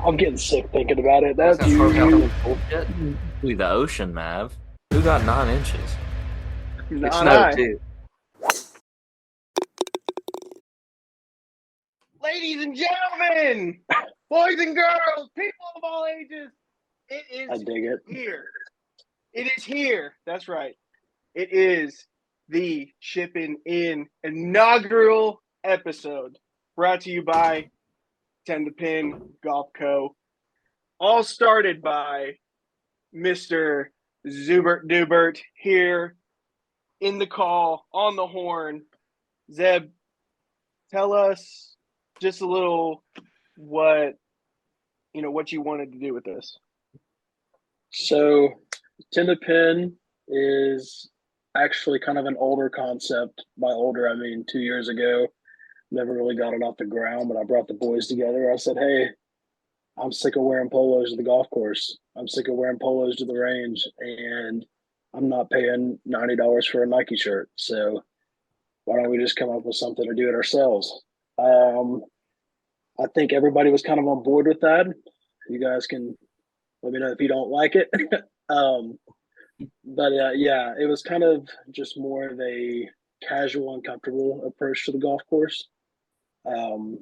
I'm getting sick thinking about it. I was That's gonna start out you. with bullshit. Ooh, the ocean, Mav. Who got 9 inches? It Not snowed I. too. Ladies and gentlemen, boys and girls, people of all ages, it I is dig it. here. It is here. That's right. It is the Chippin In inaugural episode brought to you by 10 the Pin Golf Co. All started by Mr. Zubert Dubert here in the call on the horn. Zeb, tell us just a little what you wanted to do with this. So, Tenda Pin is actually kind of an older concept. By older, I mean 2 years ago. Never really got it off the ground, but I brought the boys together. I said, hey, I'm sick of wearing polos to the golf course. I'm sick of wearing polos to the range, and I'm not paying $90 for a Nike shirt. So, why don't we just come up with something to do it ourselves? Um, I think everybody was kind of on board with that. You guys can let me know if you don't like it. um, but yeah, it was kind of just more of a casual and comfortable approach to the golf course. Um,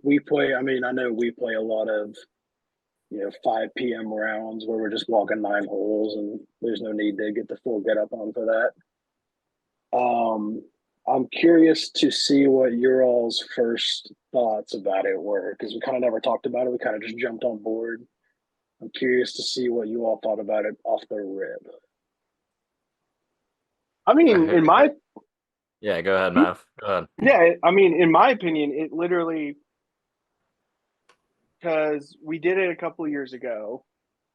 we play. I mean, I know we play a lot of 5 p.m. rounds where we're just walking 9 holes, and there's no need to get the full get up on for that. I'm curious to see what your all's first thoughts about it were because we kind of never talked about it. We kind of just jumped on board. I'm curious to see what you all thought about it off the rip. I mean, in my Yeah, go ahead, Mav. Go ahead. yeah, I mean, in my opinion, it literally because we did it a couple of years ago.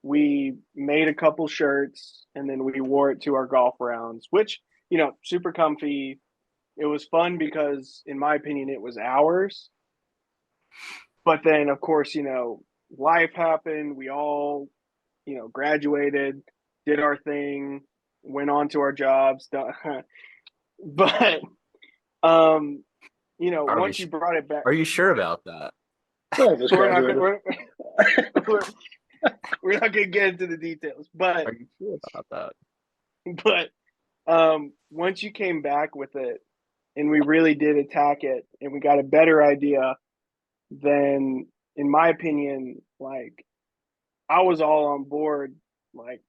We made a couple shirts and then we wore it to our golf rounds, which super comfy. It was fun because, in my opinion, it was ours. But then, of course, life happened. We all, graduated, did our thing, went on to our jobs. But Are we? once you brought it back, Are you sure about that? Yeah, I just we're not graduated. we're, we're not gonna get into the details. But Are you sure about but once you came back with it, and we really did attack it, and we got a better idea, then, in my opinion, like I was all on board, like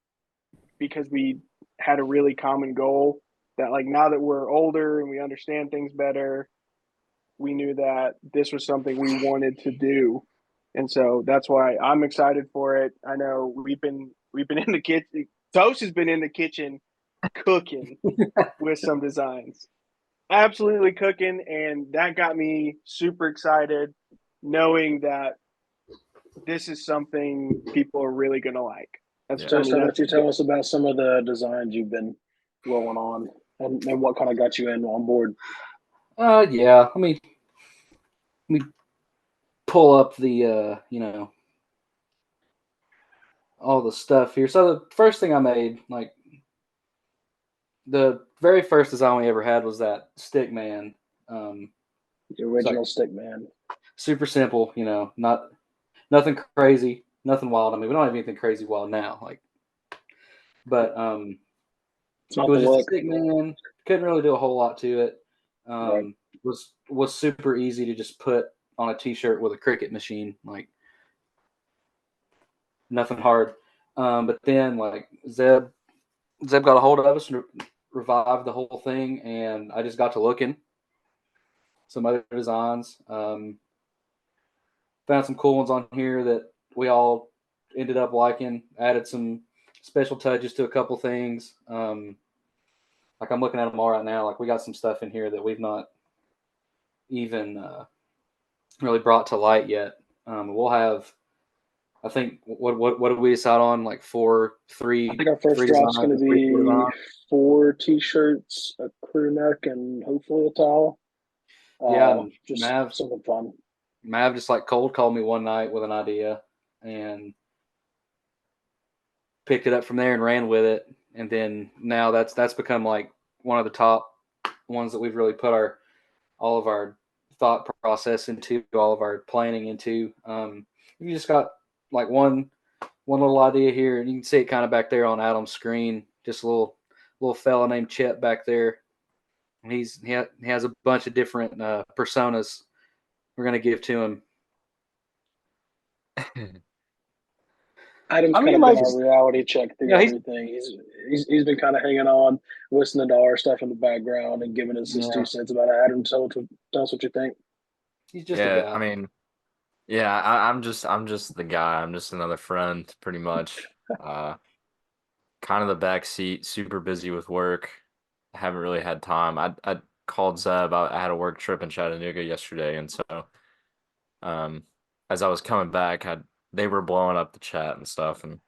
because we had a really common goal that, like, now that we're older and we understand things better, we knew that this was something we wanted to do. And so that's why I'm excited for it. I know we've been in the kitchen. Toast has been in the kitchen cooking with some designs. Absolutely cooking, and that got me super excited knowing that this is something people are really going to like. That's Yeah. I Toast, mean how about that's you tell us about some of the designs you've been rolling on and what kind of got you in on board? Yeah. Let me pull up the all the stuff here. So the first thing I made, like the very first design we ever had, was that stick man. The It's like original stick man. super simple, not nothing crazy, nothing wild. I mean, we don't have anything crazy wild now, like, but It's it not the was just a look. stick man. Couldn't really do a whole lot to it. Right. Was super easy to just put on a t-shirt with a Cricut machine, like nothing hard. But then, like, Zeb got a hold of us and revived the whole thing, and I just got to looking some other designs. Found some cool ones on here that we all ended up liking. Added some special touches to a couple things. Like, I'm looking at them all right now. Like, we got some stuff in here that we've not even really brought to light yet. We'll have, I think, what did we decide on? Like I think our first three drop's designs, going to three, four be designs. 4 t-shirts, a crew neck, and hopefully a towel. Yeah, and Just something fun. Mav just like cold called me one night with an idea and picked it up from there and ran with it. And then now that's become like one of the top ones that we've really put all of our thought process into all of our planning into. You just got like one little idea here, and you can see it kind of back there on Adam's screen. Just a little fella named Chet back there. He has a bunch of different personas we're gonna give to him. Adam's I kind mean, of been like, our reality check through yeah, everything. He's been kind of hanging on, listening to our stuff in the background, and giving us his yeah, 2 cents about it. Adam, tell us what you think. he's just a Yeah, guy. I mean, yeah, I'm just the guy. I'm just another friend, pretty much. Uh, kind of the back seat, super busy with work. I haven't really had time. I called Zeb. I had a work trip in Chattanooga yesterday, and so um, as I was coming back, they were blowing up the chat and stuff, and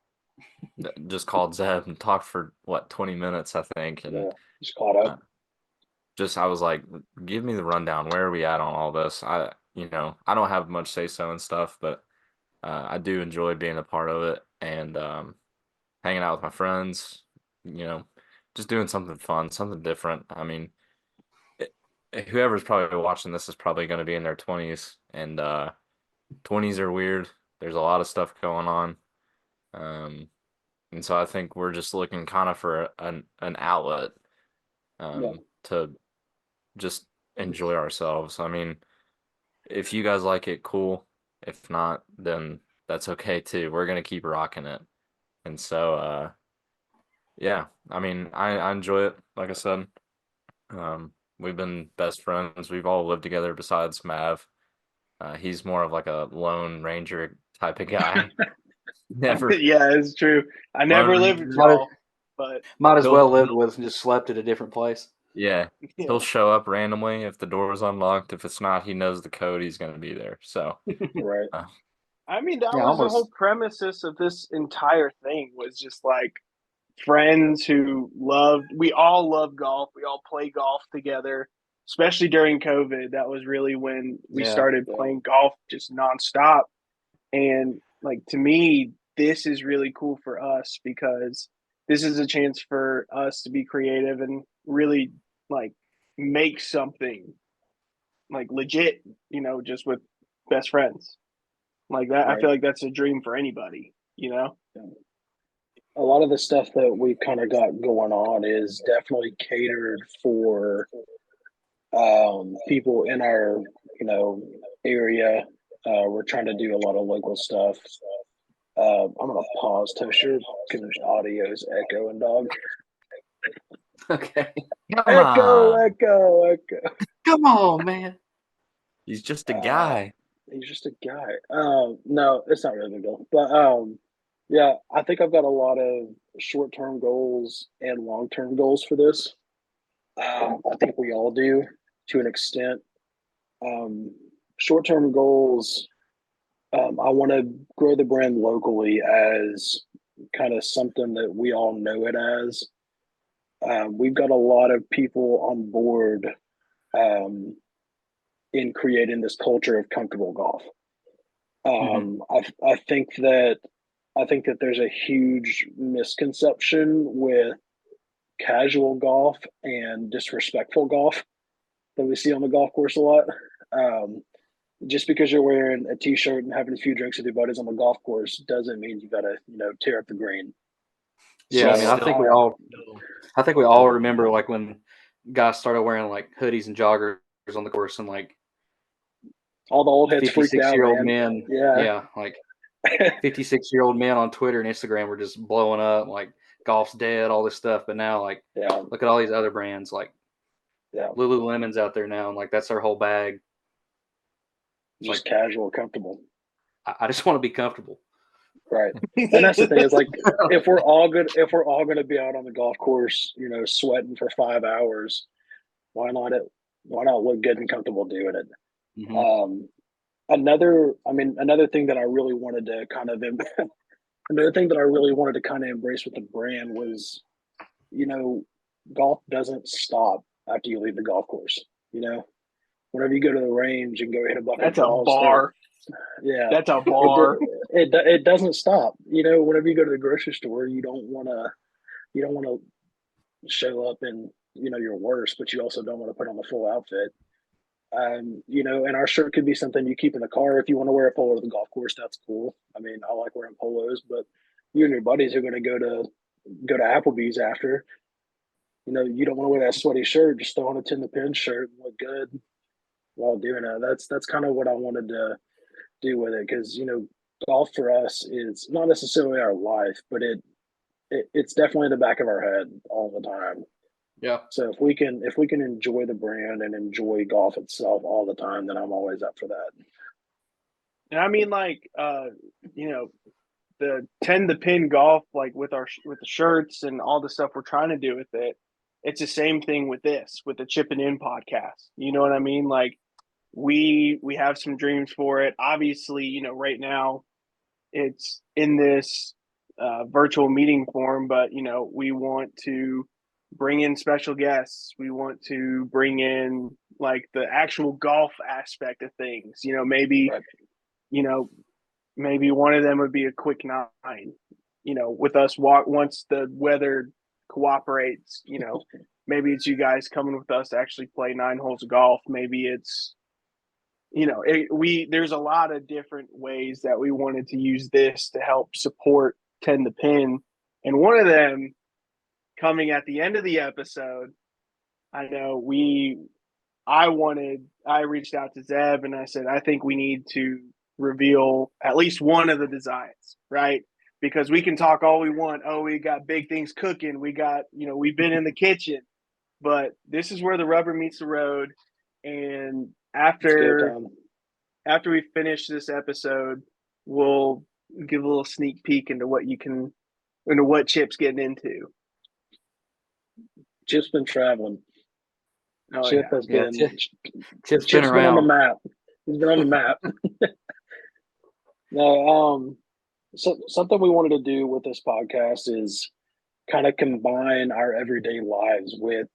just called Zeb and talked for what 20 minutes, I think, and Yeah, just caught up. uh, just I was like, give me the rundown. Where are we at on all this? I don't have much say so and stuff, but I do enjoy being a part of it and hanging out with my friends. You know, just doing something fun, something different. I mean, it, whoever's probably watching this is probably going to be in their 20s, and 20s are weird. There's a lot of stuff going on. Um, and so I think we're just looking kind of for an outlet Yeah, to just enjoy ourselves. I mean, if you guys like it, cool. If not, then that's okay too. We're gonna keep rocking it. And so, yeah, I mean, I enjoy it. Like I said, we've been best friends. We've all lived together besides Mav. He's more of like a lone ranger type of guy. Never Yeah, it's true. I lone never lived with ranger. Might, y'all, but might as He'll, well lived he'll with and just slept at a different place. yeah, yeah. he'll show up randomly if the door is unlocked. If it's not, he knows the code. He's gonna be there. So, right. uh, I mean, that Yeah, was the whole almost. premises of this entire thing was just like friends who loved. We all love golf. We all play golf together, especially during COVID. That was really when we Yeah, started Yeah, playing golf just nonstop. And like to me, this is really cool for us because this is a chance for us to be creative and really like make something like legit, just with best friends. Like that, I right. feel like that's a dream for anybody. Yeah. A lot of the stuff that we kind of got going on is definitely catered for people in our area. We're trying to do a lot of local stuff. I'm gonna pause, Tosher, because audio's echoing, dog. okay. come Echo, on, echo, echo. Come on, man. he's just a Uh, guy. he's just a guy. No, it's not really a big deal. But yeah, I think I've got a lot of short-term goals and long-term goals for this. I think we all do to an extent. Um, Short-term goals. I want to grow the brand locally as kind of something that we all know it as. We've got a lot of people on board um, in creating this culture of comfortable golf. Hmm. I think that there's a huge misconception with casual golf and disrespectful golf that we see on the golf course a lot. Um, just because you're wearing a t-shirt and having a few drinks with your buddies on the golf course doesn't mean you gotta tear up the green. Yeah, We I mean, So still I think we go all to remember like when guys started wearing like hoodies and joggers on the course, and like all the old heads freaked out, 56-year-old man. men, Yeah. yeah, like 56-year-old men on Twitter and Instagram were just blowing up, like golf's dead, all this stuff. But now, like, Yeah, look at all these other brands, like yeah, Lululemon's out there now, and like that's their whole bag. It's just like casual, comfortable. I just want to be comfortable. Right. And that's the thing is like if we're all gonna be out on the golf course, sweating for 5 hours, why not it? Why not look good and comfortable doing it? Hmm. Um, another thing that I really wanted to kind of another thing that I really wanted to kind of embrace with the brand was, you know, golf doesn't stop after you leave the golf course. You know, whenever you go to the range and go hit a bucket of That's a balls, there, bar. yeah, That's a it bar. it doesn't stop. Whenever you go to the grocery store, you don't want to show up in your worst, but you also don't want to put on the full outfit. And our shirt could be something you keep in the car. If you want to wear a polo to the golf course, that's cool. I mean, I like wearing polos, but you and your buddies are going to go to Applebee's after. You don't want to wear that sweaty shirt. Just throw on a Tin the Pin shirt and look good while doing it. That's kind of what I wanted to do with it, because golf for us is not necessarily our life, but it's definitely in the back of our head all the time. Yeah. So if we can enjoy the brand and enjoy golf itself all the time, then I'm always up for that. And I mean, like, the 10 the pin golf, like with the shirts and all the stuff we're trying to do with it, it's the same thing with the Chippin In podcast. You know what I mean? Like, we have some dreams for it. Obviously, right now it's in this virtual meeting form, but we want to bring in special guests. We want to bring in like the actual golf aspect of things. Maybe Right. you know maybe one of them would be a quick nine. With us once the weather cooperates. Maybe it's you guys coming with us to actually play 9 holes of golf. Maybe it's there's a lot of different ways that we wanted to use this to help support 10 the pin, and one of them coming at the end of the episode. I know I reached out to Zeb and I said, I think we need to reveal at least one of the designs, right? Because we can talk all we want. Oh, we got big things cooking. We got, we've been in the kitchen, but this is where the rubber meets the road. And after we finish this episode, we'll give a little sneak peek into what Chip's getting into. Chip's been traveling. Oh, Chip yeah. has been. Chip's Chip's been on the around. map. He's been on the map. No, so something we wanted to do with this podcast is kind of combine our everyday lives with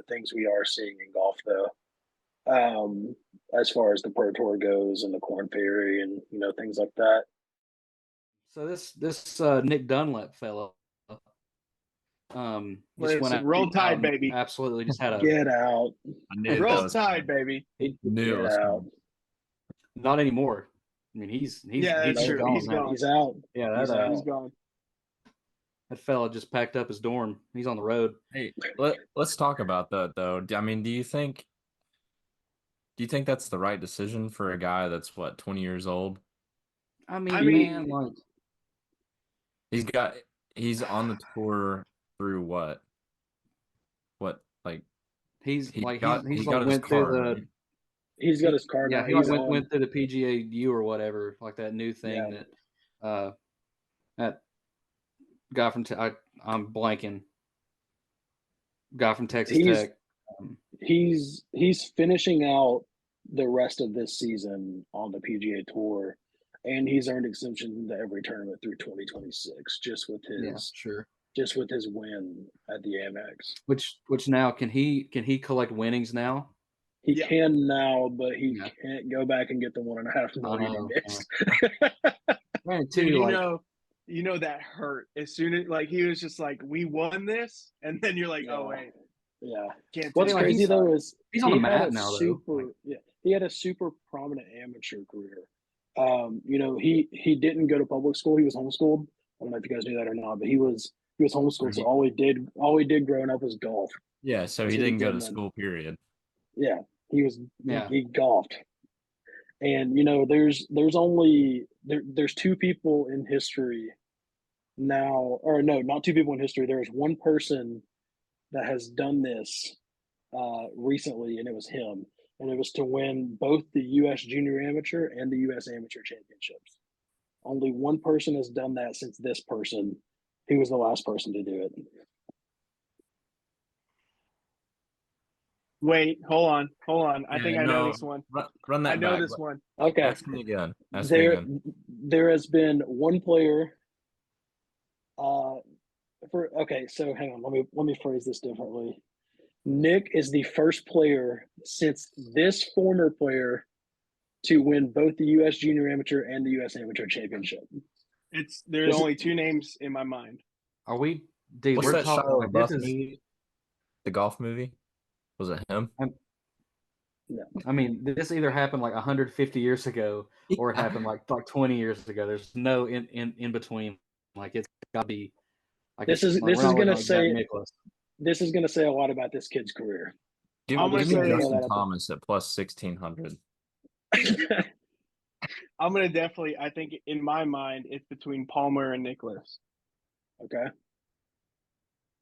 things we are seeing in golf, though. As far as the Pro Tour goes and the Corn Ferry and things like that. So this Nick Dunlap fella, just went out. Roll Tide, baby. Absolutely, just had a Get out. I knew Roll that was Tide, baby. knew it Get was out. coming. Not anymore. I mean, he's that's true. gone. He's now. gone. He's out. Yeah, He's gone. that fella just packed up his dorm. He's on the road. Hey, let's talk about that though. I mean, do you think that's the right decision for a guy that's 20 years old? I mean, man, like he's on the tour through what like he's he like got he's he like got his went through card, the right? He's got his card yeah now. he He's like on. went through the PGA or whatever, like that new thing that guy from I'm blanking, guy from Texas Tech. He's finishing out the rest of this season on the PGA Tour, and he's earned exemptions into every tournament through 2026 just with his win at the Amex. Which now can he collect winnings now? He can now, but he can't go back and get the $1.5 million he missed. Man, too, dude, that hurt as soon as he was just like, we won this, and then you're like, oh wait. Yeah. Can't What's crazy though is he's on the map now though. He had a super prominent amateur career. He didn't go to public school. He was homeschooled. I don't know if you guys knew that or not, but he was homeschooled. So all he did growing up was golf. Yeah, so he didn't go to school, period. Yeah, he golfed. And there's two people in history now, or no, not two people in history. There's one person that has done this recently, and it was him. And it was to win both the U.S. Junior Amateur and the U.S. Amateur Championships. Only one person has done that since this person. He was the last person to do it. Wait, hold on. I think I know this one. Run that back. This one. Okay. Ask me again. There has been one player. So hang on. Let me phrase this differently. Nick is the first player since this former player to win both the U.S. Junior Amateur and the U.S. Amateur Championship. There's only two names in my mind. Are we? Dude, what's we're that talking Shia like LaBeouf movie? The golf movie? Was it him? No. I mean, this either happened like 150 years ago or it happened like 20 years ago. There's no in between. Like it's got to be like This it's is like this we're is not looking gonna like Jack say Nicklaus. this is gonna say a lot about this kid's career. Give, I'm gonna give me say Justin that Thomas at plus 1600. I'm gonna definitely. I think in my mind, it's between Palmer and Nicholas. Okay.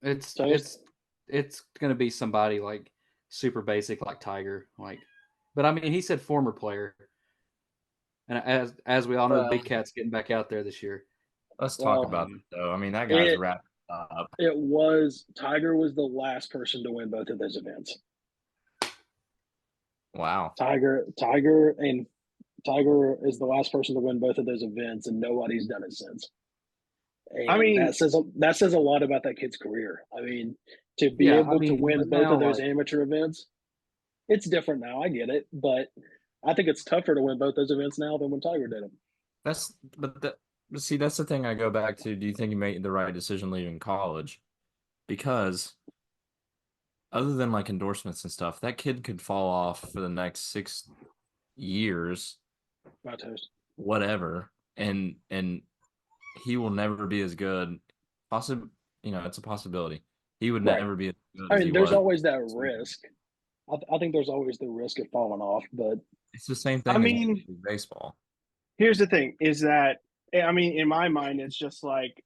It's So it's it's gonna be somebody like super basic like Tiger. Like, but I mean, he said former player, and as we all know, Big Cat's getting back out there this year. Let's talk well, about Um, it, though. I mean, that guy's it wrapped up. it was Tiger was the last person to win both of those events. Wow. Tiger is the last person to win both of those events, and nobody's done it since. I And mean, that says a lot about that kid's career. I mean, to be yeah, I able to mean, win but both now of those like amateur events, it's different now. I get it, but I think it's tougher to win both those events now than when Tiger did them. But see, that's the thing I go back to. Do you think you made the right decision leaving college? Because other than like endorsements and stuff, that kid could fall off for the next 6 years, My toast. whatever, and he will never be as good. It's a possibility. He would Right. never be as good I as he mean, there's was. always that risk. I think there's always the risk of falling off, but It's the same I thing as mean, baseball. here's the thing: is that I mean, in my mind, it's just like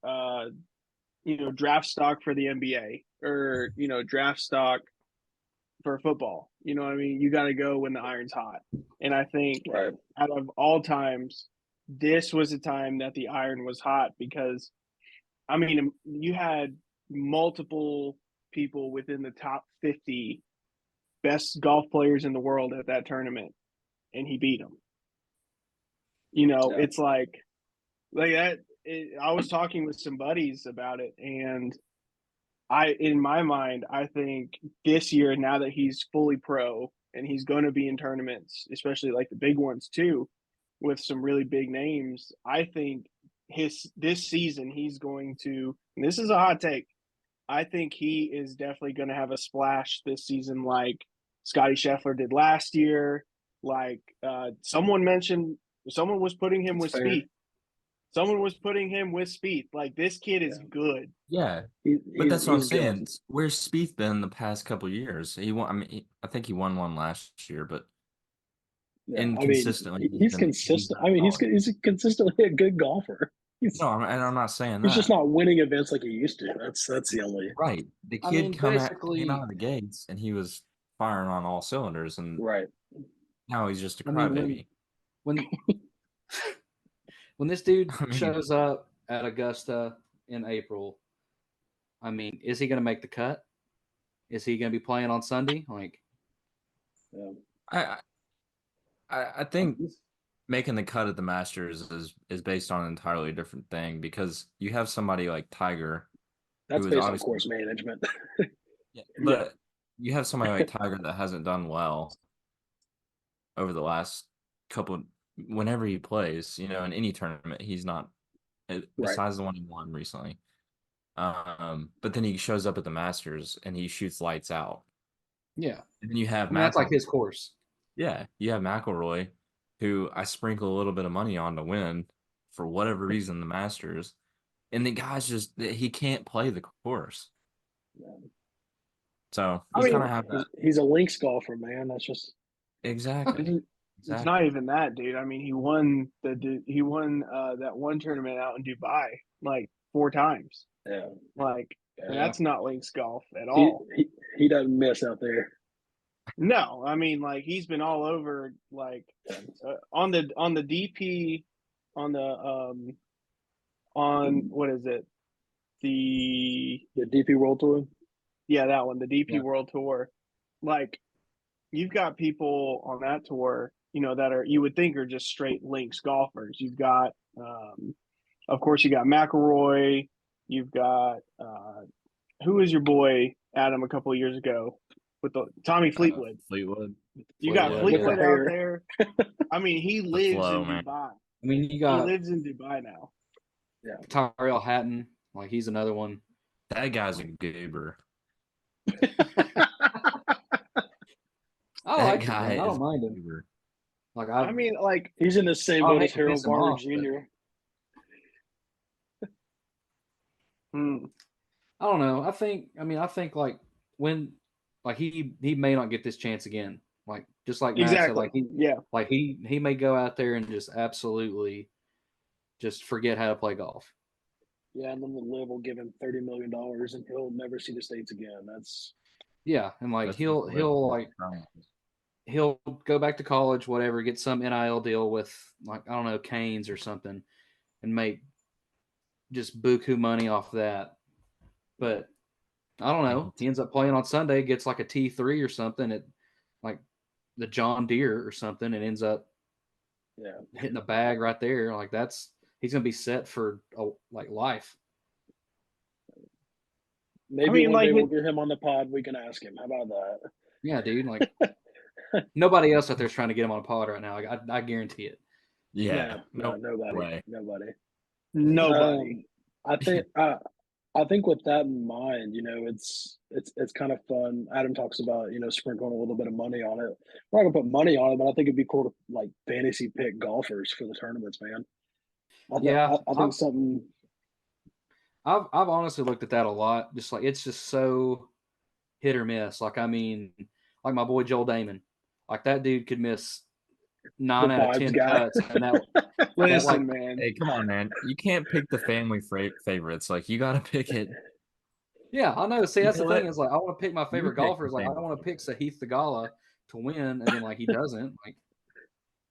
draft stock for the NBA or draft stock for football. You know what I mean? You got to go when the iron's hot. And I think right. out of all times, this was a time that the iron was hot because, I mean, you had multiple people within the top 50 best golf players in the world at that tournament, and he beat them. Yeah. It's like that. I was talking with some buddies about it, and in my mind, I think this year, now that he's fully pro and he's going to be in tournaments, especially like the big ones too, with some really big names, I think this season he's going to. And this is a hot take. I think he is definitely going to have a splash this season, like Scotty Scheffler did last year. Like someone was putting him That's with fair. speed. Someone was putting him with speed. Like this kid is Yeah. good. Yeah, but that's what I'm saying. Where's Spieth been the past couple of years? He won. I mean, I think he won one last year, but Yeah, I mean, inconsistently, he's he's consistent. been I mean, solid. he's consistently a good golfer. No, I'm not saying He's just that. not winning events like he used to. That's the only Right, the I kid mean, came out basically, of the gates and he was firing on all cylinders, and right. now he's just a I mean crybaby. when when this dude I mean, shows up at Augusta in April, I mean, is he going to make the cut? Is he going to be playing on Sunday? Like, Yeah. I I think making the cut at the Masters is based on an entirely different thing because you have somebody like Tiger, That's who is based on obviously course management. yeah, Yeah. but you have somebody like Tiger that hasn't done well over the last couple whenever he plays, in any tournament, he's not Right. besides the one he won recently. But then he shows up at the Masters and he shoots lights out. yeah. And then you have I mean, that's like McIlroy. his course. Yeah, you have McIlroy, who I sprinkle a little bit of money on to win for whatever reason the Masters, and the guy's just he can't play the course. Yeah. So I you kind mean, of have that He's a links golfer, man. That's just exactly, it's not exactly. even that, dude. I mean, he won that one tournament out in Dubai like 4 times. yeah. Like, and Yeah. that's not links golf at He, all. he he doesn't miss out there. No, I mean, like he's been all over, like on the DP, on the on what is it? The The DP World Tour. Yeah, that one, the DP Yeah. World Tour. Like you've got people on that tour, that are you would think are just straight links golfers. You've got, of course, you got McIlroy. You've got who was your boy Adam a couple of years ago with the Tommy Fleetwood. Fleetwood, You got Fleetwood, With the Fleetwood yeah, out hair. there. I mean, he the lives flow, in man. Dubai. I mean, you He got lives in Dubai now. Yeah. Tyrell Hatton. Like, he's another one. That guy's a goober. I That like it, guy man. I is don't mind him. Uber. Like I mean, like, He's in the same I boat hate as to piss Harold him Varner off, but Jr. hmm. I don't know. I think like when like he may not get this chance again. Like just like Matt said, Exactly. Yeah. he may go out there and just absolutely just forget how to play golf. Yeah, and then the live will give him $30 million, and he'll never see the states again. That's Yeah, and like That's what the he'll go back to college, whatever, get some NIL deal with like I don't know Canes or something, and make just buku money off that. But I don't know. He ends up playing on Sunday, gets like a T3 or something at like the John Deere or something, and ends up yeah. hitting a bag right there. Like he's gonna be set for like life. Maybe mean, one like, day we'll get him on the pod. We can ask him. How about that? Yeah, dude. Like nobody else out there's trying to get him on a pod right now. I guarantee it. Yeah, No, no nobody, way. nobody. nobody. I think I think with that in mind, it's kind of fun. Adam talks about sprinkling a little bit of money on it. We're not gonna put money on it, but I think it'd be cool to like fantasy pick golfers for the tournaments, man. Yeah, I think something. I've honestly looked at that a lot. Just like it's just so hit or miss. Like I mean, like my boy Joel Damon, like that dude could miss The 9 out of vibes 10 guy. cuts, and that like Listen, man. Hey, come on, man. You can't pick the family favorites. Like, you got to pick it. yeah, I know. See, You that's know the thing what? is like I want to pick my You favorite pick the golfers. Like I family want to pick favorites. Sahith Theegala to win, and then like he doesn't. Like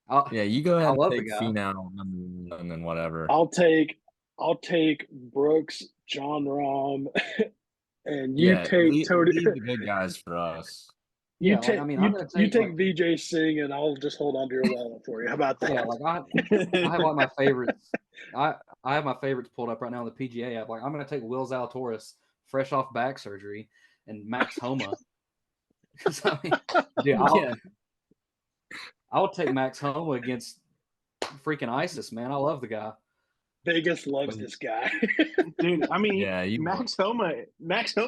I Yeah, you go I ahead and love the pick guy. Finau and then whatever. I'll take Brooks, John Rahm, and you Yeah, take Tony. leave the good guys for us. You Yeah, like I take mean, I'm you gonna you take like take VJ Singh, and I'll just hold on to your wallet for you. How about yeah, that? like I have like my favorites. I have my favorites pulled up right now on the PGA app. Like I'm gonna take Will Zalatoris, fresh off back surgery, and Max Homa. I mean, dude, Yeah. I'll take Max Homa against freaking ISIS, man. I love the guy. Vegas loves this guy. Dude, I mean, Yeah, Max Homa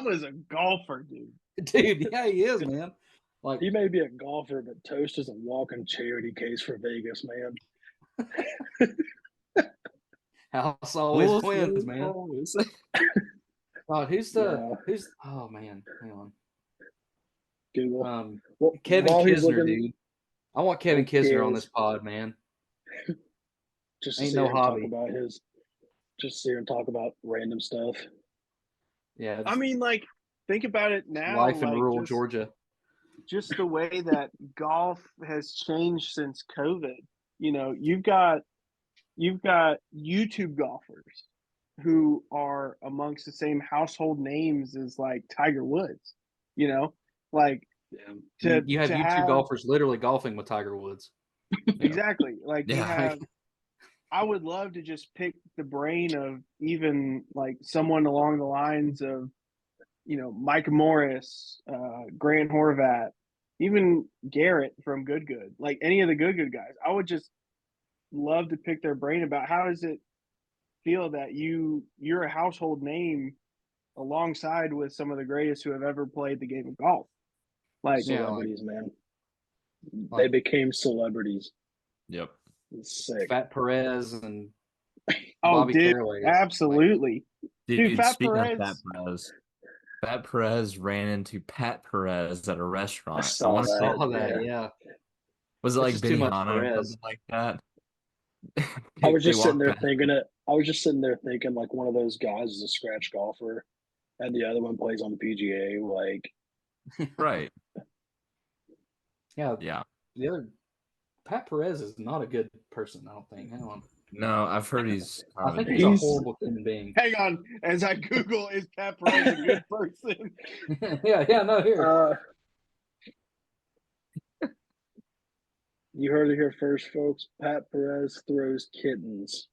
is a golfer, dude. Dude, yeah, he is, man. Like He may be a golfer, but Toast is a walking charity case for Vegas, man. House always Bulls wins, lose man. always. God, Yeah. who's oh man, hang on. Google. Well, Kevin while he's Kisner, looking, dude. I want Kevin who Kisner on this cares? pod, man. Just to Ain't see no him talk hobby. about random stuff. Yeah, I mean, like, think about it now, life in like rural Georgia. just the way that golf has changed since COVID. You've got YouTube golfers who are amongst the same household names as like Tiger Woods. You know, like Yeah. You have to YouTube have golfers literally golfing with Tiger Woods. exactly like you Yeah. have. I would love to just pick the brain of even like someone along the lines of Mike Morris, Grant Horvat, even Garrett from Good Good, like any of the Good guys. I would just love to pick their brain about how does it feel that you're a household name alongside with some of the greatest who have ever played the game of golf. Like, Yeah, Celebrities, man. They like became celebrities. Yep. It's sick. Fat Perez and oh, Bobby dude, Fairways. absolutely, dude. Dude, Fat speaking of Perez. Pat Perez ran into Pat Perez at a restaurant. I saw want to say that. Saw that, yeah. was it It's like just too much Benihana or Perez. something like that? I was They just sitting walked there past. thinking it. I was just sitting there thinking like one of those guys is a scratch golfer, and the other one plays on the PGA. Like, Right. Yeah, Yeah. the other Pat Perez is not a good person, I don't think. Hang on. No, I've heard he's I kind of think a he's a dick. horrible human being. Hang on, as I Google, is Pat Perez a good person? yeah, no, here. You heard it here first, folks. Pat Perez throws kittens.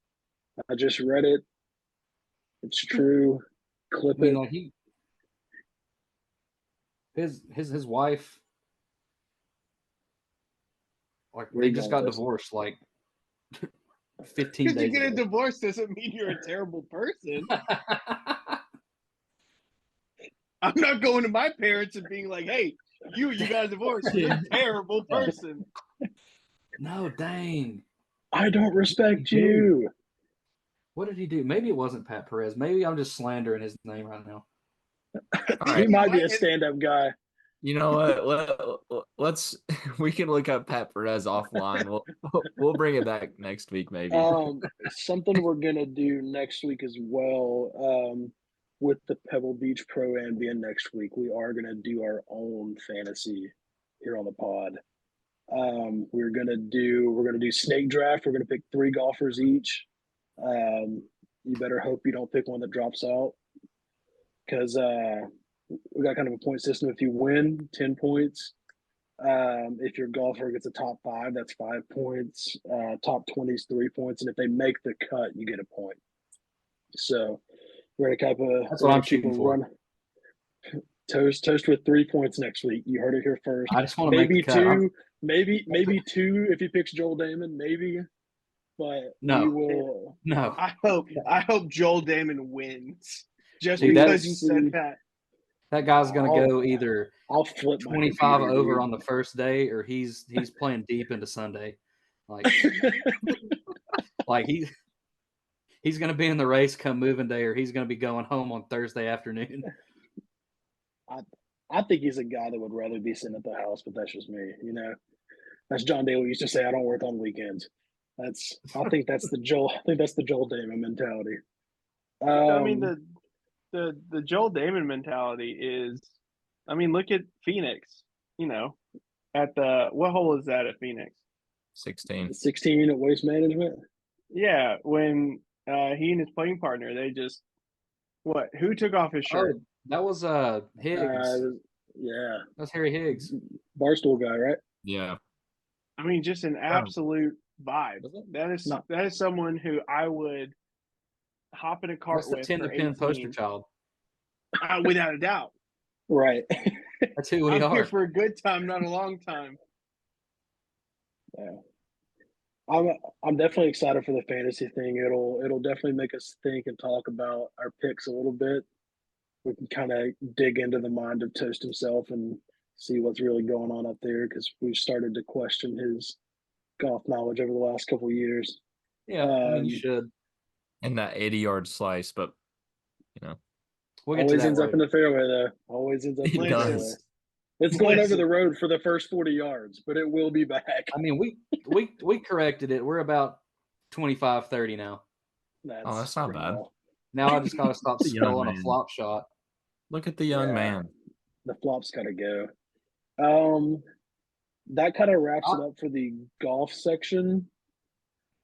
I just read it. It's true. Clip I mean, it. like his wife, like Where they you just going got with this? divorced like 15 Because you days get a ago. divorce doesn't mean you're a terrible person. I'm not going to my parents and being like, "Hey, You got a divorce. You're a terrible person. No, dang. I don't respect He did. you. What did he do? Maybe it wasn't Pat Perez. Maybe I'm just slandering his name right now. All He right. might be a stand-up guy. You know what? Let's we can look up Pat Perez offline. We'll bring it back next week maybe. Something we're gonna do next week as well. With the Pebble Beach Pro Am being next week, we are gonna do our own fantasy here on the pod. We're gonna do snake draft. We're gonna pick 3 golfers each. You better hope you don't pick one that drops out because we got kind of a point system. If you win, 10 points. If your golfer gets a top 5, that's 5 points. Top 20 is 3 points, and if they make the cut, you get a point. So we're gonna That's what I'm shooting for. run. Toast with 3 points next week. You heard it here first. I just want to make the cut. Maybe 2 if he picks Joel Damon, maybe. But No. we will. No. I hope Joel Damon wins just See, because you said that. That guy's going to go either I'll flip 25 computer, over dude. on the first day, or he's playing deep into Sunday. Like he's going to be in the race come moving day, or he's going to be going home on Thursday afternoon. I think he's a guy that would rather be sitting at the house, but that's just me. You know, that's John Daly used to say, "I don't work on weekends." I think that's the Joel Damon mentality. I mean the Joel Damon mentality is, I mean, look at Phoenix. You know, at what hole is that at Phoenix? 16. 16 at Waste Management. Yeah, when he and his playing partner, they just who took off his shirt? Oh, that was Higgs. Yeah, That's Harry Higgs. Barstool guy, right? Yeah. I mean, just an absolute vibe. That is someone who I would hop in a cart That's the with 10 to for pin 18, poster child. without a doubt. Right. That's who we I'm are. here for a good time, not a long time. Yeah. I'm definitely excited for the fantasy thing. It'll definitely make us think and talk about our picks a little bit. We can kind of dig into the mind of Toast himself and see what's really going on up there because we've started to question his golf knowledge over the last couple of years. Yeah, I mean, you should. And that 80-yard slice, but you know, We'll get always to that ends road. up in the fairway, though. Always ends up in the fairway. It's going over the road for the first 40 yards, but it will be back. I mean, we corrected it. We're about 25, 30 now. That's not bad. Well. Now I just got to stop sculling a flop shot. Look at the young man. The flop's got to go. That kind of wraps it up for the golf section.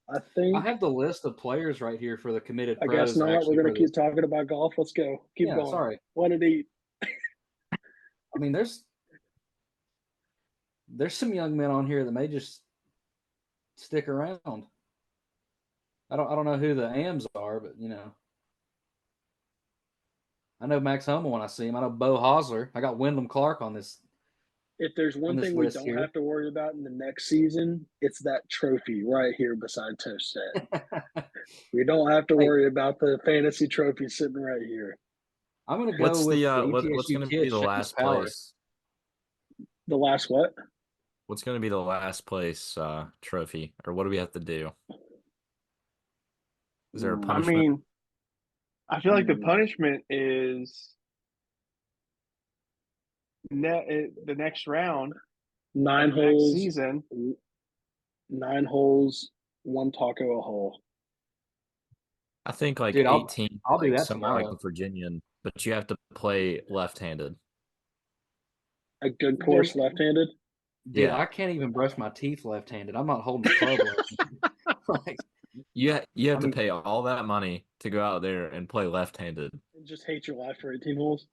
I think I have the list of players right here for the committed pros. I guess not. We're going to keep talking about golf. Let's go. Keep going. Sorry. What did he? I mean, there's some young men on here that may just stick around. I don't know who the AMs are, but you know, I know Max Homa when I see him. I know Bo Hosler. I got Wyndham Clark on this. If there's one thing we don't have to worry about in the next season, it's that trophy right here beside Toast's head. We don't have to worry about the fantasy trophy sitting right here. I'm going to go with what's going to be the last place? The last what? What's going to be the last place trophy, or what do we have to do? Is there a punishment? I mean, I feel like the punishment is the next round. 9 holes. Next season. 9 holes, 1 taco a hole. I think like 18. I'll do that somewhere tomorrow. like Virginian, but you have to play left-handed. A good course left-handed? Dude, I can't even brush my teeth left-handed. I'm not holding the club left-handed. You have to pay all that money to go out there and play left-handed. And just hate your life for 18 holes?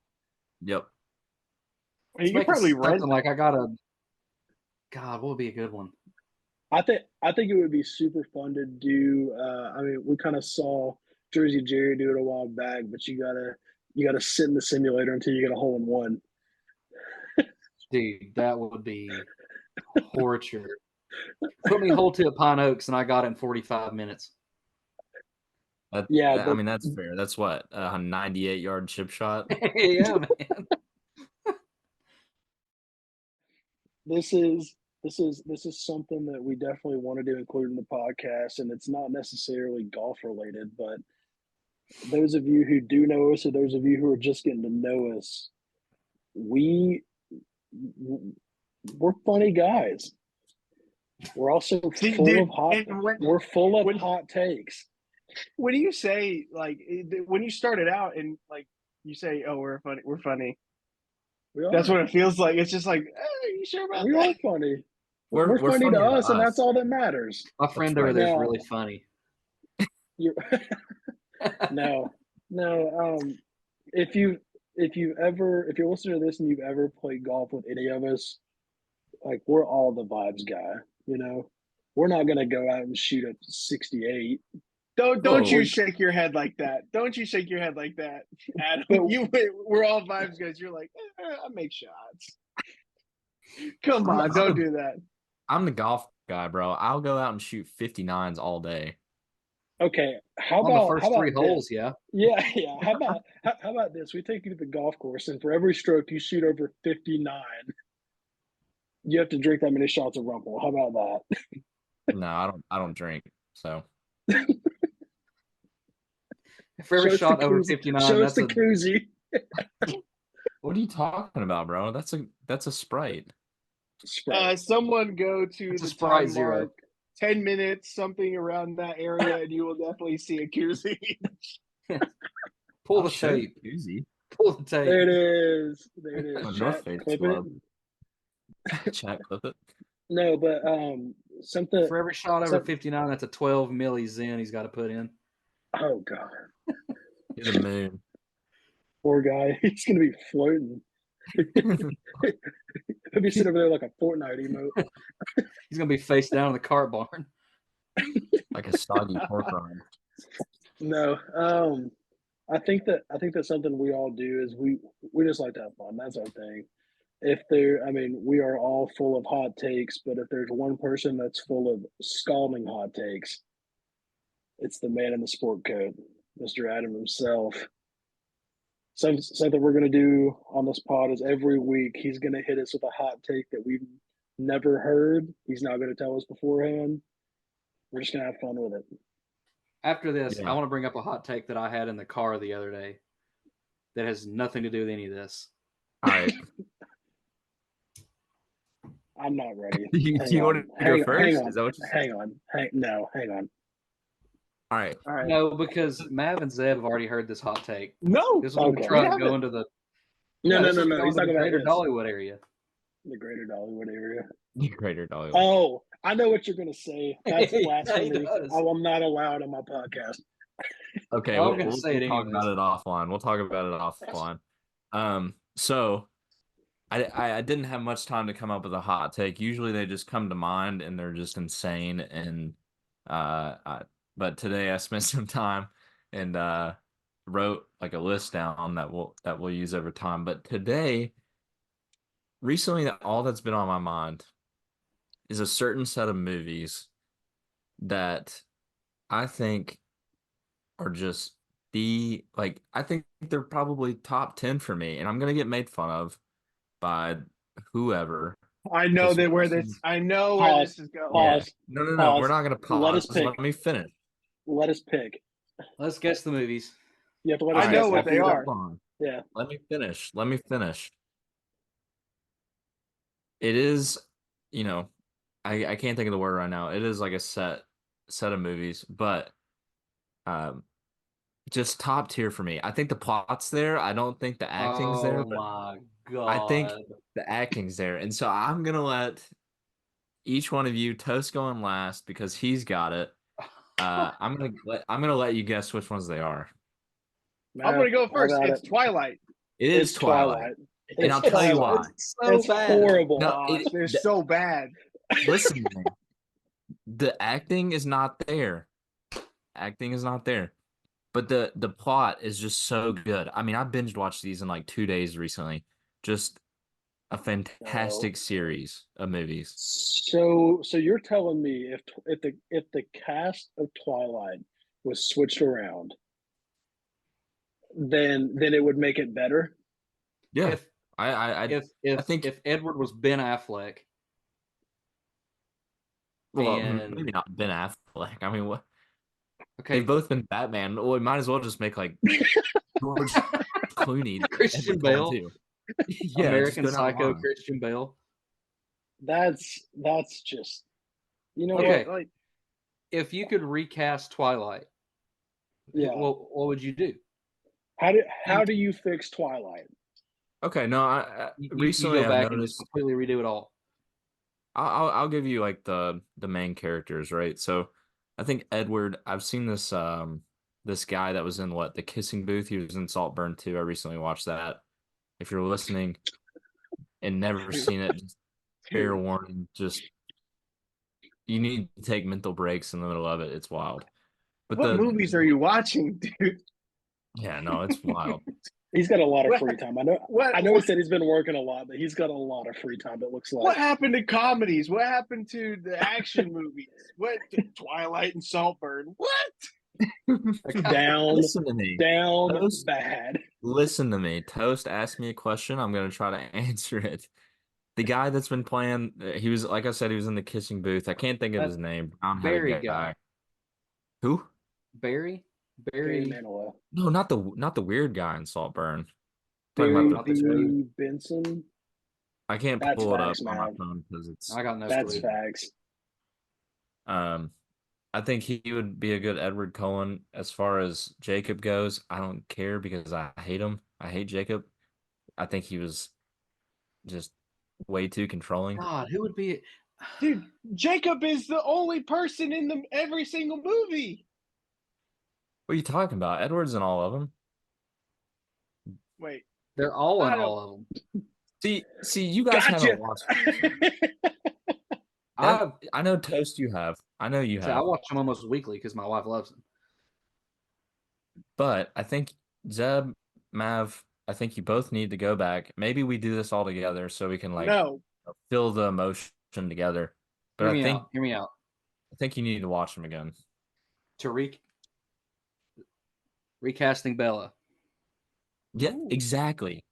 Yep. You could probably rent something like I got a. God, what would be a good one? I think it would be super fun to do. I mean, we kind of saw Jersey Jerry do it a while back, but you gotta sit in the simulator until you get a hole in one. Dude, that would be torture. Put me hole 2 at Pine Oaks, and I got it in 45 minutes. I mean, that's fair. That's what, a 98-yard chip shot? Yeah, man. this is something that we definitely wanted to include in the podcast, and it's not necessarily golf related, but those of you who do know us, or those of you who are just getting to know us, we're funny guys. We're also See, full dude, of hot. and We're full of hot takes. when you say like when you started out and like you say, "Oh, we're funny," that's what it feels like. It's just like, are you sure about We that? are funny. We're funny to funnier to us, and that's us. all that matters. My friend That's over right. there is Now- really funny. You no. If you're listening to this and you've ever played golf with any of us, like we're all the vibes guy. You know, we're not gonna go out and shoot a 68. Don't you Whoa. shake your head like that. Don't you shake your head like that, Adam. But- We're all vibes guys. You're like, I make shots. Come on, don't do that. I'm the golf guy, bro. I'll go out and shoot 59s all day. Okay, how On about the first how about three this? holes, yeah. Yeah. How about this? We take you to the golf course, and for every stroke you shoot over 59, you have to drink that many shots of Rumple. How about that? No, I don't drink. So For every Show us shot the over koozie. 59, Show us that's the a koozie. what are you talking about, bro? That's a Sprite. Sprite. Someone go to It's a the Sprite time Zero. mark, 10 minutes, something around that area, and you will definitely see a koozie. pull I'll the show you tape. Koozie. Pull the tape. There it is. There it is. My Chat, North Face clip club. it. Chat clip it. No, but something. For every shot over some- 59, that's a 12 milli Zen he's got to put in. Oh God, To the moon. poor guy. He's gonna be floating. He'll be sitting over there like a Fortnite emote. He's going to be face down in the cart barn. Like a soggy pork rind. No, I think that's something we all do is we just like to have fun. That's our thing. We are all full of hot takes, but if there's one person that's full of scalding hot takes, it's the man in the sport coat, Mr. Adam himself. Something we're gonna do on this pod is every week he's gonna hit us with a hot take that we've never heard. He's not gonna tell us beforehand. We're just gonna have fun with it. After this, Yeah. I want to bring up a hot take that I had in the car the other day that has nothing to do with any of this. All right. I'm not ready. You Hang on. want to go first? Is that what you said? Hang on. Hang on. All right. All right. No, because Mav and Zeb have already heard this hot take. No. This is when Okay. we try We to go haven't. into the No. this is He's going to talking the about greater this. Dollywood area. The greater Dollywood area. Greater Dollywood. Oh, I know what you're gonna say. That's Yeah, he blasphemy. does. I'm not allowed on my podcast. Okay, I'm we'll gonna say it talk anyways. about it offline. We'll talk about it offline. So I didn't have much time to come up with a hot take. Usually they just come to mind and they're just insane. And but today I spent some time and wrote like a list down that we'll use over time. But recently, all that's been on my mind is a certain set of movies that I think are just I think they're probably top 10 for me, and I'm gonna get made fun of by whoever. I know Just that where listen. this. I know where Pause. this is going. Pause. No, we're Pause. not gonna pause. Let us pick. Let me finish. Let us pick. Let's guess the movies. You have to let us I know guess what after they you're are. done. Hold on. Yeah. Let me finish. Let me finish. It is, I can't think of the word right now. It is like a set of movies, but just top tier for me. I think the plot's there. I don't think the acting's there, Oh but my god! I think the acting's there. And so I'm gonna let each one of you, Toast going last because he's got it. I'm gonna let you guess which ones they are. I'm gonna go first. I got It's it. Twilight. It is Twilight. And It's I'll tell you why. Twilight. It's so It's bad. horrible. No, Gosh, they're so bad. Listen to me. The acting is not there. Acting is not there. But the plot is just so good. I mean, I binge watched these in like 2 days recently. Just a fantastic series of movies. So you're telling me if the cast of Twilight was switched around, then it would make it better? Yeah. If I if think if Edward was Ben Affleck Well, And maybe not Ben Affleck. I mean, what? okay, They've both been Batman. Well, we might as well just make like George Clooney Christian Edward Cullen Bale, too. Yeah, just American go down the Psycho, line. Christian Bale. That's just, you know Okay. what? Like, If you could recast Twilight, yeah. what would you do? How do you fix Twilight? Okay, no, You recently go I've back and just noticed. completely redo it all. I'll give you like the main characters, right? So I think Edward. I've seen this guy that was in what, the Kissing Booth. He was in Saltburn too. I recently watched that. If you're listening and never seen it, just fair Dude, warning. Just you need to take mental breaks in the middle of it. It's wild. But what movies are you watching, dude? yeah, no, it's wild. He's got a lot of What- free time. I what- know he said he's been working a lot, but he's got a lot of free time, it looks What like. happened to comedies? What happened to the action movies? What Twilight and Saltburn? What? Down, Listen to me. down Toast, bad. listen to me. Toast asked me a question. I'm gonna try to answer it. The guy that's been playing, he was, like I said, he was in the Kissing Booth. I can't think of his That name. Brown-headed Barry guy. guy. Who? Barry? Barry Barry. Manilow. No, not the weird guy in Saltburn. Talking Barry about Not the dude. B. Benson. I can't That's pull it up facts, on my man. phone because it's I got no That's clue. facts. um I think he would be a good Edward Cullen. As far as Jacob goes, I don't care because I hate him. I hate Jacob. I think he was just way too controlling. God, who would be? Dude, Jacob is the only person in every single movie. What are you talking about? Edward's in all of them. Wait, They're all in I don't- all of them. See, you guys haven't Gotcha. watched. I know Toast. You have. I know you See, I have. watch them almost weekly because my wife loves them. But I think Zeb, Mav, I think you both need to go back. Maybe we do this all together so we can like no. feel the emotion together. But Hear I me think out. Hear me out. I think you need to watch them again. To recasting Bella. Yeah, Ooh. exactly.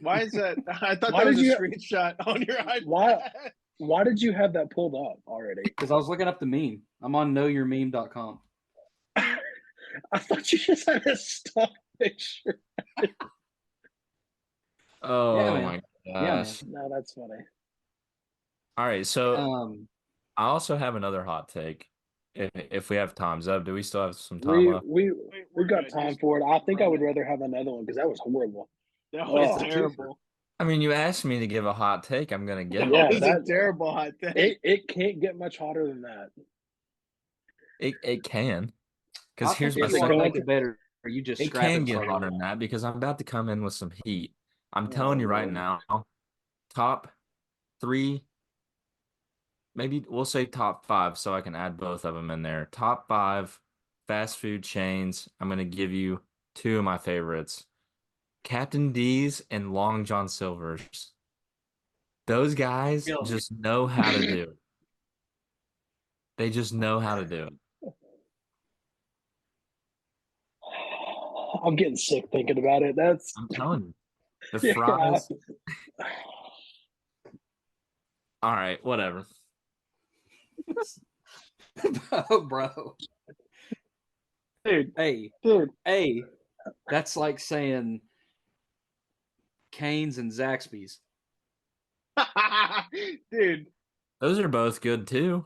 Why is that? I thought Why that was did a you- screenshot on your iPad. Why did you have that pulled up already? Because I was looking up the meme. I'm on knowyourmeme.com. I thought you just had a stock picture. Oh man. my Yeah, man. gosh. No, that's funny. All right, so Um, I also have another hot take. If we have time, Zeb, do we still have some time left? We've got good. time for it. I think I would rather have another one because that was horrible. That was Oh. terrible. I mean, you asked me to give a hot take. I'm gonna give Yeah, That was a that- terrible hot take. It can't get much hotter than that. it can. I Because think here's if my Is you it want to second. going make it better, you just It scrap it can and get start hotter over. than that because I'm about to come in with some heat. I'm Oh, telling you right Lord. now, top 3, maybe we'll say top 5 so I can add both of them in there. Top 5 fast food chains. I'm going to give you 2 of my favorites. Captain D's and Long John Silver's. Those guys Really? just know how to do it. They just know how to do it. I'm getting sick thinking about it. That's I'm telling you. The Yeah. fries. All right, whatever. Oh, bro. Dude, Hey, dude. that's like saying Cane's and Zaxby's. Dude, Those are both good too.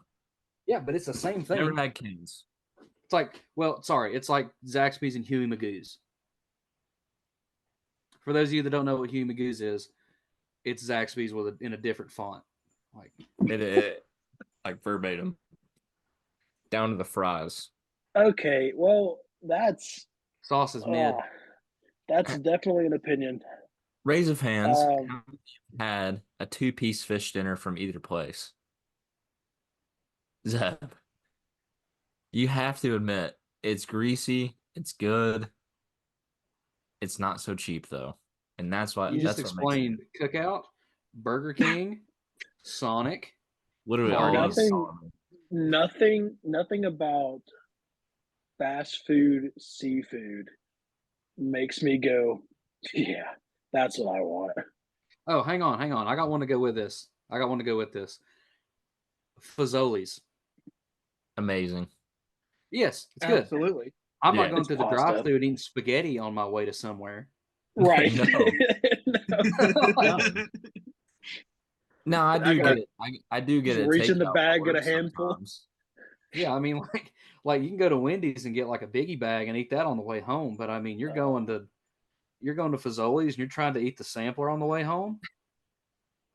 Yeah, but it's the same thing. Never had Kings. It's like, it's like Zaxby's and Huey Magoo's. For those of you that don't know what Huey Magoo's is, it's Zaxby's in a different font. Like It like verbatim. Down to the fries. okay. Well, that's sauce is mid. that's definitely an opinion. Raise of hands. Um, How many of you had a 2-piece fish dinner from either place? Zeb. You have to admit, it's greasy, it's good. It's not so cheap though. And that's why You just that's what makes it explained Cookout, Burger King, Sonic. literally Marty. all nothing about fast food seafood makes me go, yeah, that's what I want. Oh, hang on. I got one to go with this. Fazoli's. amazing. Yes, it's good. Absolutely. I'm Yeah, not going it's through the pasta. drive-through and eating spaghetti on my way to somewhere. Right. No. No, I do gotta get it. I do get just it. reach in the Takeout bag, get a works handful. sometimes. Yeah, I mean, like you can go to Wendy's and get like a biggie bag and eat that on the way home. But I mean, you're going to Fazoli's and you're trying to eat the sampler on the way home.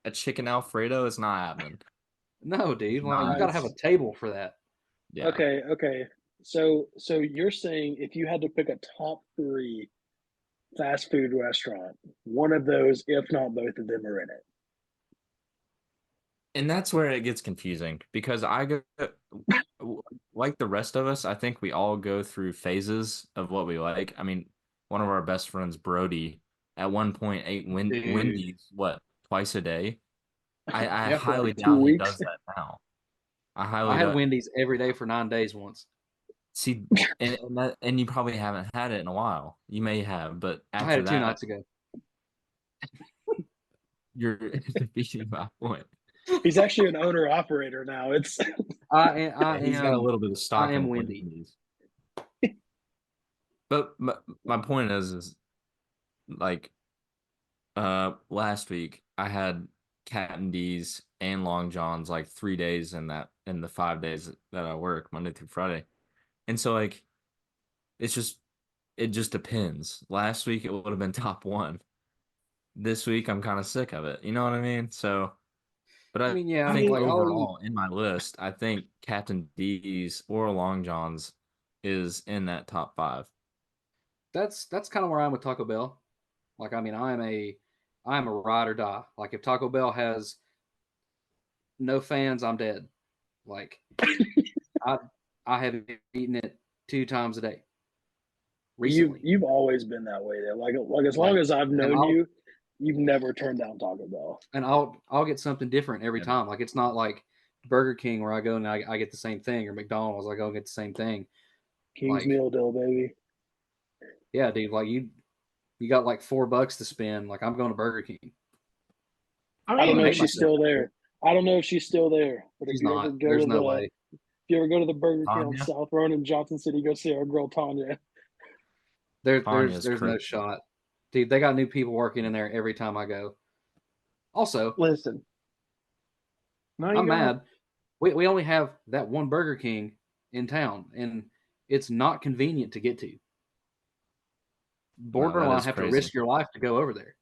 A chicken Alfredo is not happening. No, dude. Like you Not. got to have a table for that. Yeah. Okay. So you're saying if you had to pick a top 3 fast food restaurant, one of those, if not both of them, are in it. And that's where it gets confusing because I go like the rest of us, I think we all go through phases of what we like. I mean, one of our best friends, Brody, at one point ate Dude. Wendy's, what, twice a day? I Yep. For highly like 2 doubt he weeks. does that now. I I highly had doubt. Wendy's every day for 9 days once. See, and you probably haven't had it in a while. You may have, but I had after it 2 that, nights ago. you're defeating my point. He's actually an owner operator now. It's He's got a little bit of stock I am in Wendy. Wendy's. But my point is like last week I had Captain D's and Long John's like 3 days in the 5 days that I work Monday through Friday. And so like it's just it just depends. Last week it would have been top 1. This week I'm kind of sick of it. You know what I mean? So but I I mean, yeah, think like I'll eat. overall in my list, I think Captain D's or Long John's is in that top 5. That's kind of where I'm with Taco Bell. Like, I mean, I'm a ride or die. Like, if Taco Bell has no fans, I'm dead. Like, I I have eaten it 2 times a day recently. you've always been that way though. Like as long Like, as I've and known you, you've never turned down Taco Bell. I'll get something different every Yeah. time. Like, it's not like Burger King where I go and I get the same thing, or McDonald's I go and get the same thing. King's Like, Meal Deal, baby. yeah, dude. Like you got like $4 to spend. Like, I'm going to Burger King. I don't I know if hate she's myself. still there. I don't know if she's still there. But She's not. if There's no way. you ever go to the Burger King on Tanya? South Road in Johnson City, go see our girl Tanya. Tanya's There's no crazy. shot, dude. They got new people working in there every time I go. Also, Listen. No, you I'm go ahead. mad. We only have that one Burger King in town, and it's not convenient to get to. No, that Borderline is have to crazy. risk your life to go over there.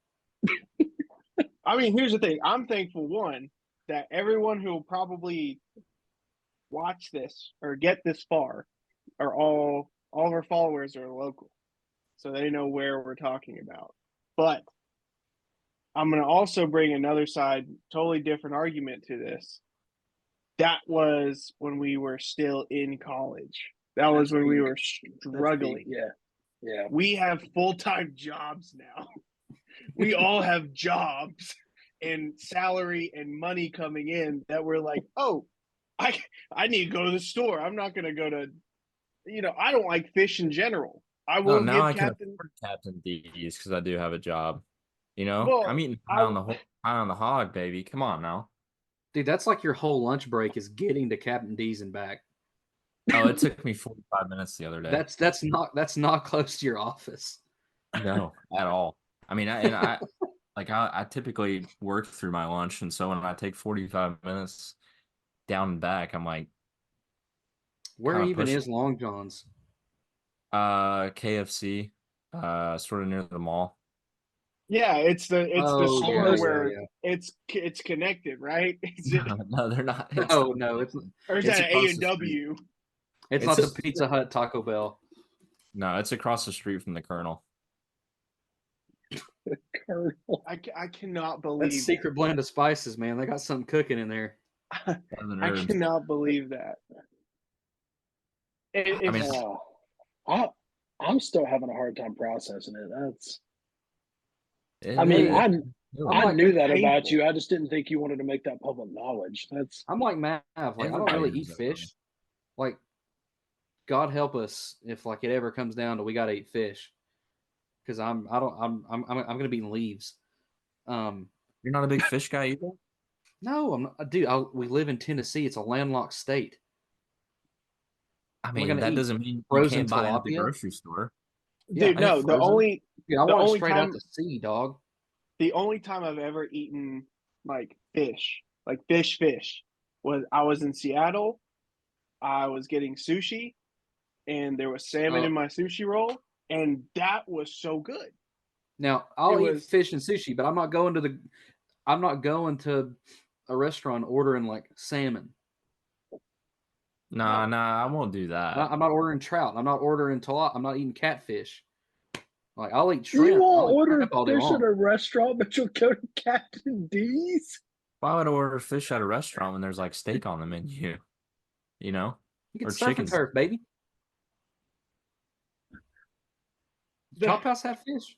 I mean, here's the thing. I'm thankful, one, that everyone who will probably watch this or get this far are all of our followers are local. So they know where we're talking about. But I'm going to also bring another side, totally different argument to this. That was when we were still in college. That was when we were struggling. Yeah. We have full-time jobs now. We all have jobs and salary and money coming in that we're like, oh, I need to go to the store. I'm not going to go to, I don't like fish in general. I No, will now I give can Captain. afford Captain D's because I do have a job. You know, Well, I'm eating high on the hog, baby. Come on now. Dude, that's like your whole lunch break is getting to Captain D's and back. Oh, it took me 45 minutes the other day. That's not close to your office. No, at all. I mean, I typically work through my lunch, and so when I take 45 minutes down and back, I'm like, Where kind of even pushing. is Long John's? KFC, sort of near the mall. Yeah, it's the store where yeah. it's connected, right? No, they're not. No, it's Or is It's that across the A&W? it's not the Pizza Hut Taco Bell. No, it's across the street from the Colonel. Colonel. I cannot believe That's secret blend of spices, man. They got something cooking in there. I cannot believe that. I mean, I'm still having a hard time processing it. it- I mean, it- I knew that painful. about you. I just didn't think you wanted to make that public knowledge. I'm like Mav. Like, I don't Everybody really is eat that fish. Like, God help us if like it ever comes down to we gotta eat fish. Because I'm gonna be in leaves. You're not a big fish guy either? No, I'm not, dude. We live in Tennessee. It's a landlocked state. I I mean, gonna that eat doesn't mean you frozen can't buy it at the tilapia? grocery store. Yeah, Dude, I no, eat frozen. dude, I the want it only straight out time the sea, dog. the only time I've ever eaten like fish, like fish, was I was in Seattle. I was getting sushi, and there was salmon in Oh, my sushi roll, and that was so good. now It I'll eat was fish and sushi, but I'm not going to a restaurant ordering like salmon. Nah, no, I won't do that. I'm not ordering trout. I'm not ordering tilapia. I'm not eating catfish. Like I'll eat You shrimp. won't I'll eat order shrimp all day fish at long. a restaurant, but you'll go to Captain D's. Why would I order fish at a restaurant when there's like steak on the menu? You know, You get or surf and chickens? turf, baby. Chop House have fish.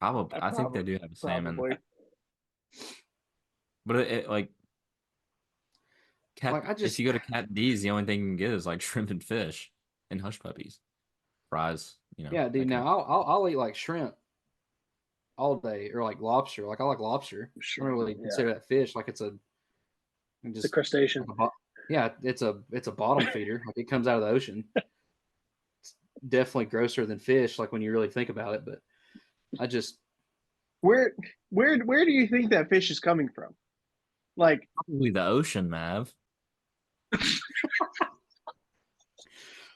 I think they do have a salmon, probably. but like cat. Like I If just you go to Cat D's, the only thing you can get is like shrimp and fish and hush puppies, fries. You know, yeah, that dude. kind Now of. I'll eat like shrimp all day or like lobster. Like I like lobster. I don't Sure. really Yeah. consider that fish. Like it's It's a just crustacean. like yeah, it's a bottom feeder. Like it comes out of the ocean. It's definitely grosser than fish. Like when you really think about it, but I just Where where do you think that fish is coming from? Like, Probably the ocean, Mav.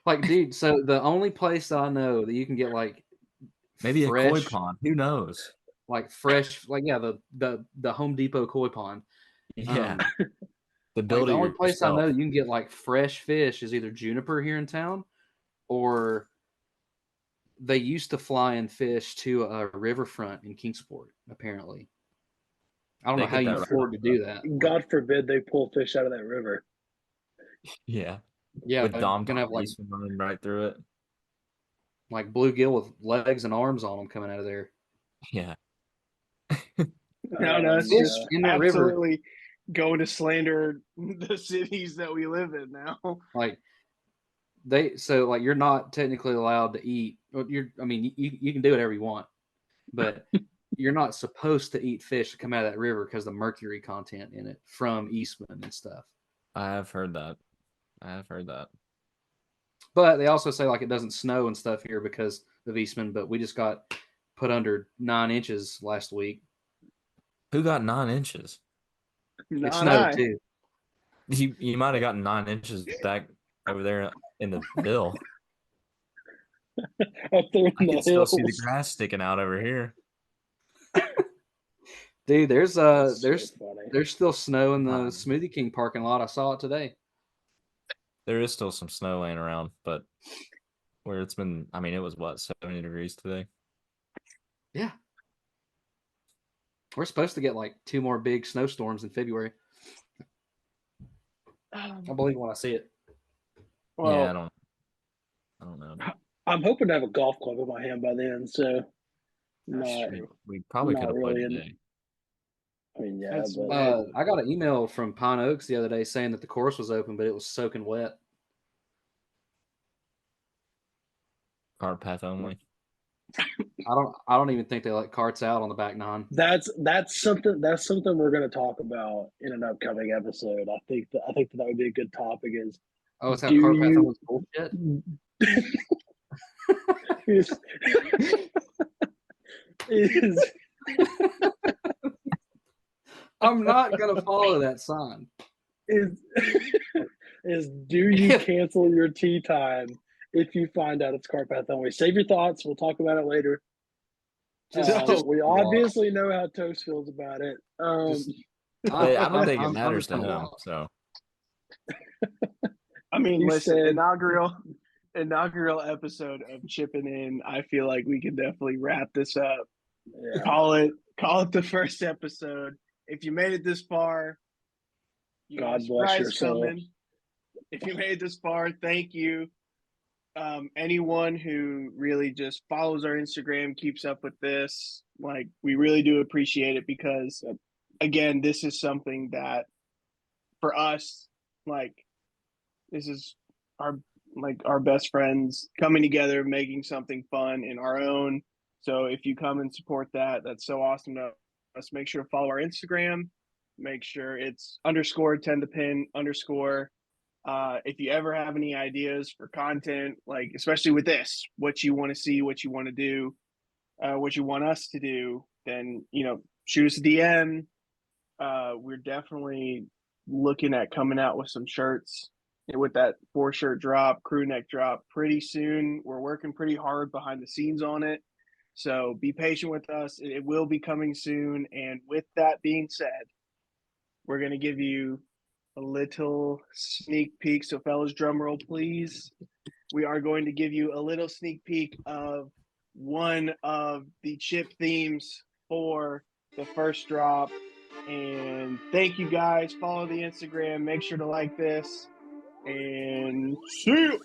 like dude. So the only place that I know that you can get like Maybe a koi fresh, pond. Who knows? like fresh, like yeah, the Home Depot koi pond. Yeah, Um, to like build the it only place I know yourself. you can get like fresh fish is either Juniper here in town, or they used to fly in fish to a riverfront in Kingsport. Apparently, I don't know They how get you that right. For, afford to do that. Like, God forbid they pull fish out of that river. Yeah, yeah, with Dom gonna have Eastman running right through it. like bluegill with legs and arms on them coming out of there. Yeah, no, it's Fish just in that river, absolutely going to slander the cities that we live in now. like like you're not technically allowed to eat. I mean, you can do whatever you want, but you're not supposed to eat fish that come out of that river because the mercury content in it from Eastman and stuff. I have heard that. I have heard that. But they also say like it doesn't snow and stuff here because of Eastman. But we just got put under 9 inches last week. Who got 9 inches? It Not snowed I. too. You might have gotten 9 inches back over there in the Ville. Up there I in can the still see the hills. grass sticking out over here. Dude, That's so funny. there's still snow in the Um, Smoothie King parking lot. I saw it today. There is still some snow laying around, but where it's been, I mean, it was what, 70 degrees today? Yeah. We're supposed to get like 2 more big snowstorms in February. I believe when I see it. Yeah, Well, I don't know. I'm hoping to have a golf club in my hand by then, so that's not true. We probably could not have played really in. today. I mean, yeah, That's but I got an email from Pine Oaks the other day saying that the course was open, but it was soaking wet. Cart path only. I don't even think they let carts out on the back nine. that's something we're going to talk about in an upcoming episode. I think that would be a good topic. Is Oh, it's how do cart path you only bullshit. is, is I'm not gonna follow that sign. is is do you cancel your tea time if you find out it's Carpath only? Save your thoughts. We'll talk about it later. Just We walk. obviously know how Toast feels about it. Just But I don't think it I'm matters just to gonna him. walk. So I mean, You listen, said- inaugural episode of Chippin In. I feel like we can definitely wrap this up. yeah. Call it the first episode. If you made it this far, you got a God bless your surprise soul. coming. If you made it this far, thank you. Anyone who really just follows our Instagram, keeps up with this, like we really do appreciate it because, again, this is something that for us, like this is our best friends coming together, making something fun in our own. So if you come and support that, that's so awesome to us. Make sure to follow our Instagram. Make sure it's _10 to pin _ If you ever have any ideas for content, like especially with this, what you want to see, what you want to do, what you want us to do, then shoot us a DM. We're definitely looking at coming out with some shirts with that 4-shirt drop, crew neck drop pretty soon. We're working pretty hard behind the scenes on it. So be patient with us. It will be coming soon. And with that being said, we're going to give you a little sneak peek. So, fellas, drum roll, please. We are going to give you a little sneak peek of one of the chip themes for the first drop. And thank you guys. Follow the Instagram. Make sure to like this. And see you.